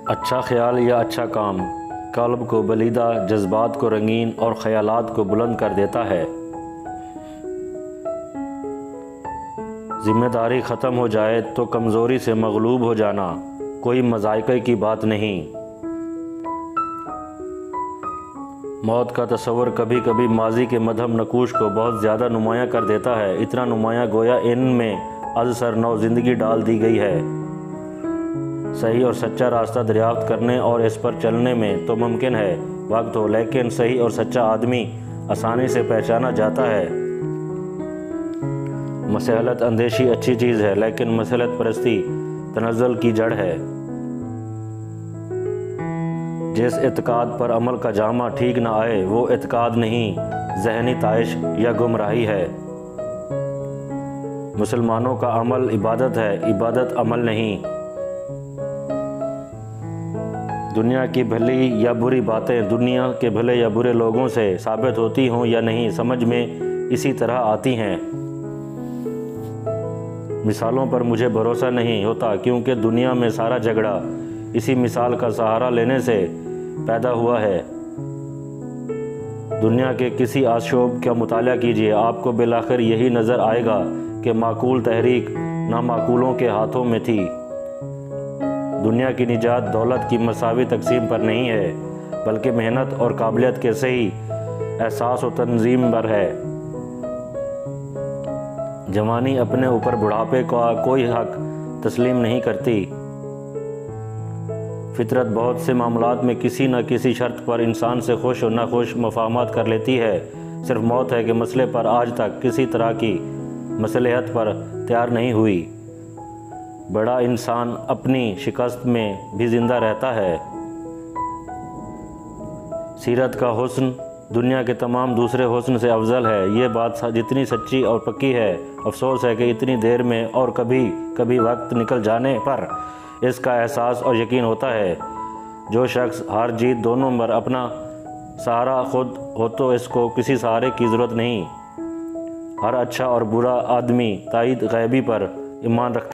اچھا خیال یا اچھا کام قلب کو بلیدہ، جذبات کو رنگین اور خیالات کو بلند کر دیتا ہے۔ ذمہ داری ختم ہو جائے تو کمزوری سے مغلوب ہو جانا کوئی مذائقے کی بات نہیں۔ موت کا تصور کبھی کبھی ماضی کے مدھم نقوش کو بہت زیادہ نمایاں کر دیتا ہے، اتنا نمایاں گویا ان میں از سر نو زندگی ڈال دی گئی ہے۔ صحیح اور سچا راستہ دریافت کرنے اور اس پر چلنے میں تو ممکن ہے وقت ہو، لیکن صحیح اور سچا آدمی آسانی سے پہچانا جاتا ہے۔ مصلحت اندیشی اچھی چیز ہے، لیکن مصلحت پرستی تنزل کی جڑ ہے۔ جس اعتقاد پر عمل کا جامہ ٹھیک نہ آئے وہ اعتقاد نہیں، ذہنی طائش یا گمراہی ہے۔ مسلمانوں کا عمل عبادت ہے، عبادت عمل نہیں۔ دنیا کی بھلی یا بری باتیں دنیا کے بھلے یا برے لوگوں سے ثابت ہوتی ہوں یا نہیں، سمجھ میں اسی طرح آتی ہیں۔ مثالوں پر مجھے بھروسہ نہیں ہوتا، کیونکہ دنیا میں سارا جھگڑا اسی مثال کا سہارا لینے سے پیدا ہوا ہے۔ دنیا کے کسی آشوب کا مطالعہ کیجیے، آپ کو بالآخر یہی نظر آئے گا کہ معقول تحریک نامعقولوں کے ہاتھوں میں تھی۔ دنیا کی نجات دولت کی مساوی تقسیم پر نہیں ہے، بلکہ محنت اور قابلیت کے صحیح احساس و تنظیم پر ہے۔ جوانی اپنے اوپر بڑھاپے کا کوئی حق تسلیم نہیں کرتی۔ فطرت بہت سے معاملات میں کسی نہ کسی شرط پر انسان سے خوش و ناخوش مفاہمات کر لیتی ہے۔ صرف موت ہے کہ مسئلے پر آج تک کسی طرح کی مصلحت پر تیار نہیں ہوئی۔ بڑا انسان اپنی شکست میں بھی زندہ رہتا ہے۔ سیرت کا حسن دنیا کے تمام دوسرے حسن سے افضل ہے، یہ بات جتنی سچی اور پکی ہے، افسوس ہے کہ اتنی دیر میں اور کبھی کبھی وقت نکل جانے پر اس کا احساس اور یقین ہوتا ہے۔ جو شخص ہار جیت دونوں پر اپنا سہارا خود ہو تو اس کو کسی سہارے کی ضرورت نہیں۔ ہر اچھا اور برا آدمی تائید غیبی پر ایمان رکھتا ہے۔